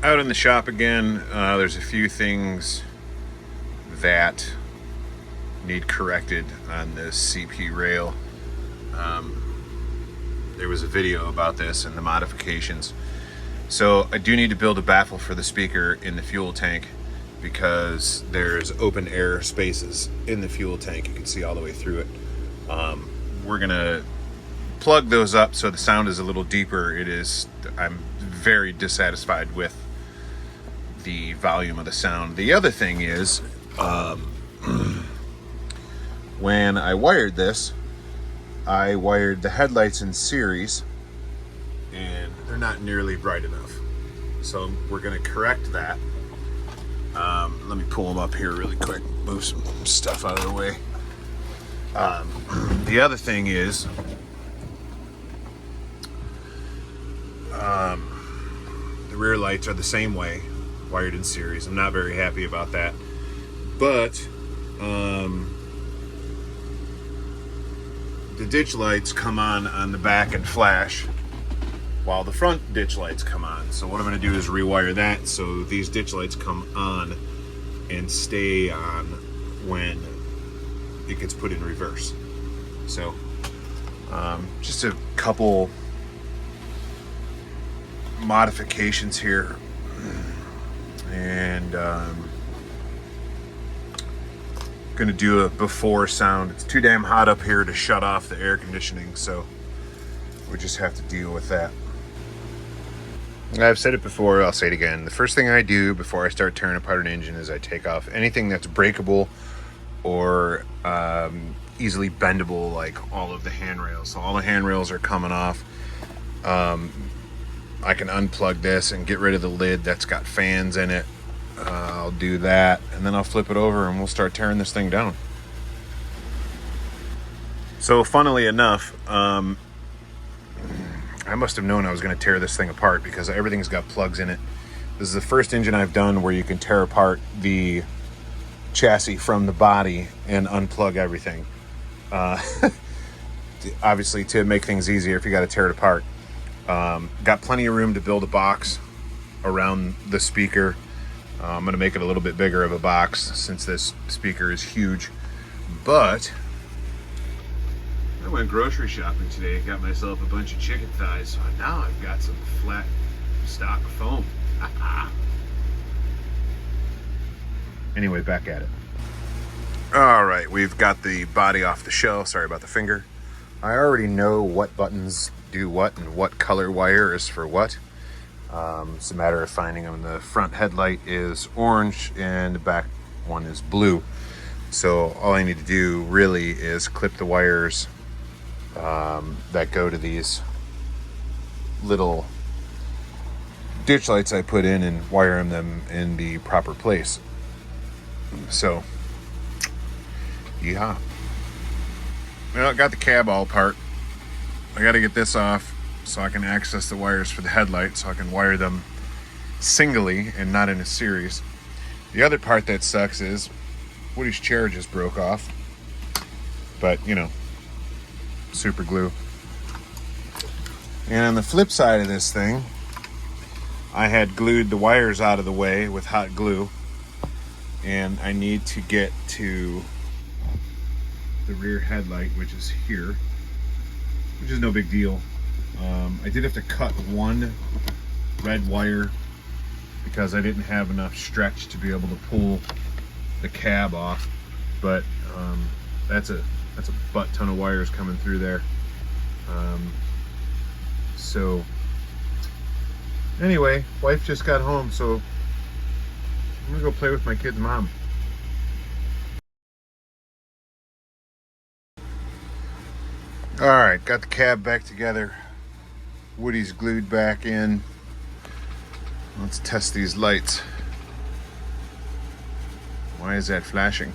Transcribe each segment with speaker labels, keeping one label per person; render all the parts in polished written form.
Speaker 1: Out in the shop again. There's a few things that need corrected on this CP rail. There was a video about this and the modifications. So I do need to build a baffle for the speaker in the fuel tank because there's open air spaces in the fuel tank. You can see all the way through it. We're gonna plug those up so the sound is a little deeper. I'm very dissatisfied with the volume of the sound. The other thing is, when I wired this, I wired the headlights in series and they're not nearly bright enough. So we're gonna correct that. Let me pull them up here really quick, move some stuff out of the way. The other thing is, the rear lights are the same way, wired in series. I'm not very happy about that. But the ditch lights come on the back and flash while the front ditch lights come on. So what I'm going to do is rewire that so these ditch lights come on and stay on when it gets put in reverse. So just a couple modifications here, and gonna do a before sound. It's too damn hot up here to shut off the air conditioning, so we just have to deal with that. I've said it before, I'll say it again. The first thing I do before I start tearing apart an engine is I take off anything that's breakable or easily bendable, like all of the handrails. So all the handrails are coming off. I can unplug this and get rid of the lid that's got fans in it. I'll do that, and then I'll flip it over and we'll start tearing this thing down. So funnily enough, I must have known I was going to tear this thing apart because everything's got plugs in it. This is the first engine I've done where you can tear apart the chassis from the body and unplug everything. Obviously, to make things easier, if you got to tear it apart. Got plenty of room to build a box around the speaker. I'm going to make it a little bit bigger of a box since this speaker is huge. But I went grocery shopping today. Got myself a bunch of chicken thighs. So now I've got some flat stock foam. Anyway, back at it. All right, we've got the body off the shelf. Sorry about the finger. I already know what buttons do what and what color wire is for what. It's a matter of finding them. The front headlight is orange and the back one is blue. So all I need to do really is clip the wires that go to these little ditch lights I put in and wire them in the proper place. So, yeah. Well, I got the cab all apart. I got to get this off so I can access the wires for the headlight, so I can wire them singly and not in a series. The other part that sucks is Woody's chair just broke off, but you know, super glue. And on the flip side of this thing, I had glued the wires out of the way with hot glue, and I need to get to the rear headlight, which is here, which is no big deal. I did have to cut one red wire because I didn't have enough stretch to be able to pull the cab off, but that's a butt ton of wires coming through there. So anyway, wife just got home, so I'm gonna go play with my kid's mom. All right, got the cab back together. Woody's glued back in. Let's test these lights. Why is that flashing?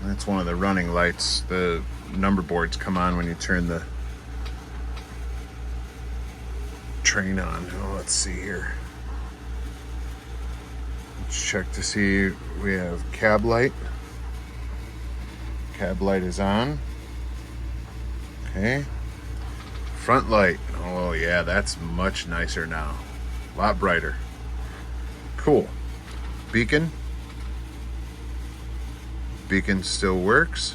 Speaker 1: That's one of the running lights. The number boards come on when you turn the train on. Oh, let's see here. Let's check to see. We have cab light. Cab light is on. Okay. Front light. Oh yeah, that's much nicer now. A lot brighter. Cool. Beacon. Beacon still works.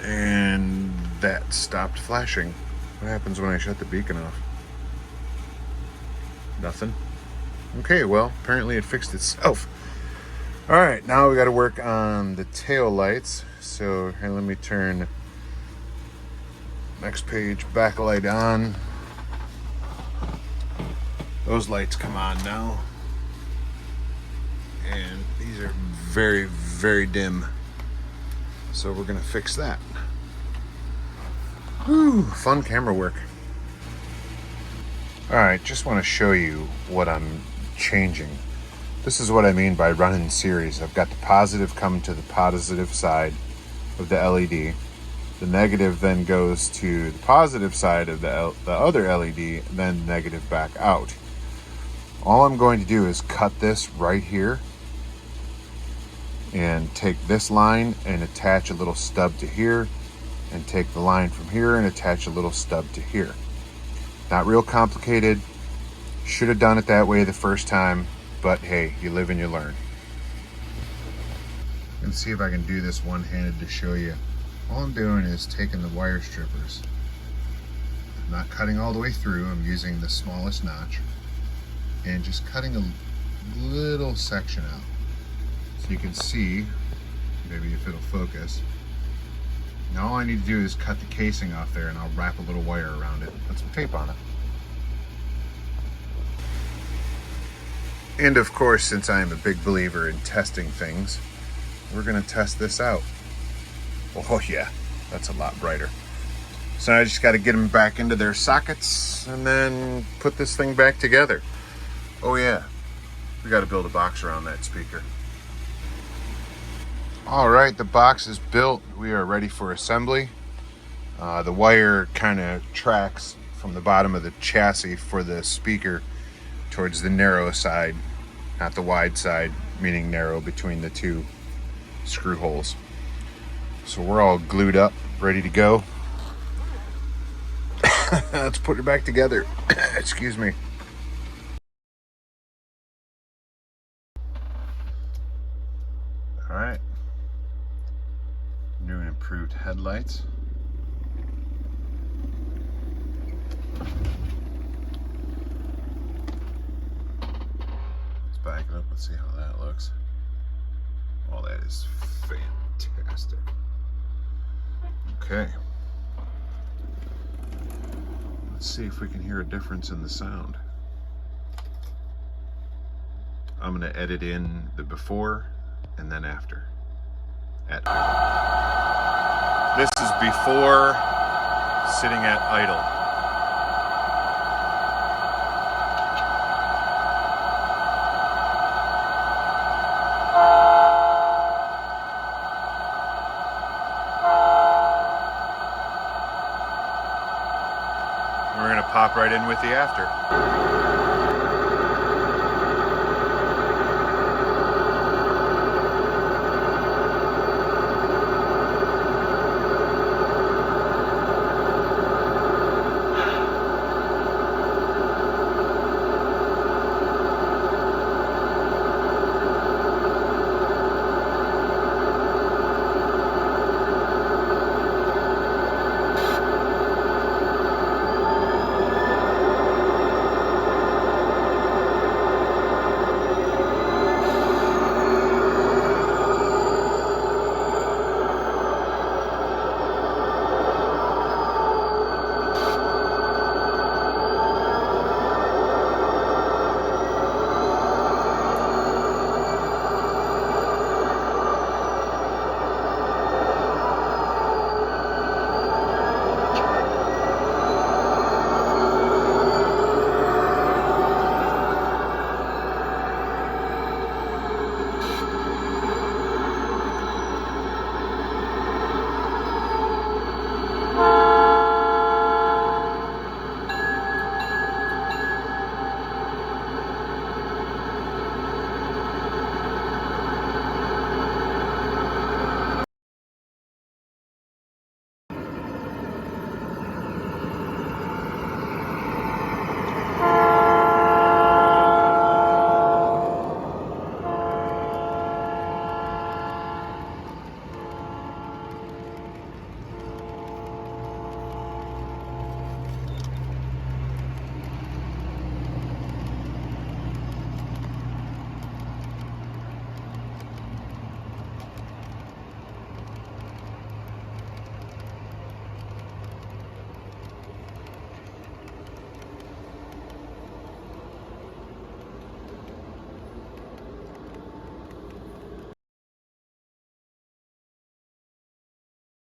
Speaker 1: And that stopped flashing. What happens when I shut the beacon off? Nothing. Okay, well, apparently it fixed itself. All right, now we got to work on the tail lights. So here, let me turn next page backlight on. Those lights come on now. And these are very, very dim. So we're gonna fix that. Whew, fun camera work. All right, just want to show you what I'm changing. This is what I mean by running series. I've got the positive coming to the positive side of the LED. The negative then goes to the positive side of the other LED, then negative back out. All I'm going to do is cut this right here and take this line and attach a little stub to here, and take the line from here and attach a little stub to here. Not real complicated. Should have done it that way the first time, but hey, you live and you learn. Let's see if I can do this one-handed to show you. All I'm doing is taking the wire strippers. I'm not cutting all the way through, I'm using the smallest notch, and just cutting a little section out. So you can see, maybe if it'll focus. Now all I need to do is cut the casing off there, and I'll wrap a little wire around it and put some tape on it. And of course, since I am a big believer in testing things, we're gonna test this out. Oh yeah, that's a lot brighter. So I just gotta get them back into their sockets and then put this thing back together. Oh yeah, we gotta build a box around that speaker. All right, the box is built. We are ready for assembly. The wire kind of tracks from the bottom of the chassis for the speaker towards the narrow side, not the wide side, meaning narrow between the two screw holes. So we're all glued up, ready to go. Let's put it back together. Excuse me. All right. New and improved headlights. Let's back it up and see how that looks. Oh, that is fantastic. Okay. Let's see if we can hear a difference in the sound. I'm going to edit in the before and then after. This is before sitting at idle. We're going to pop right in with the after.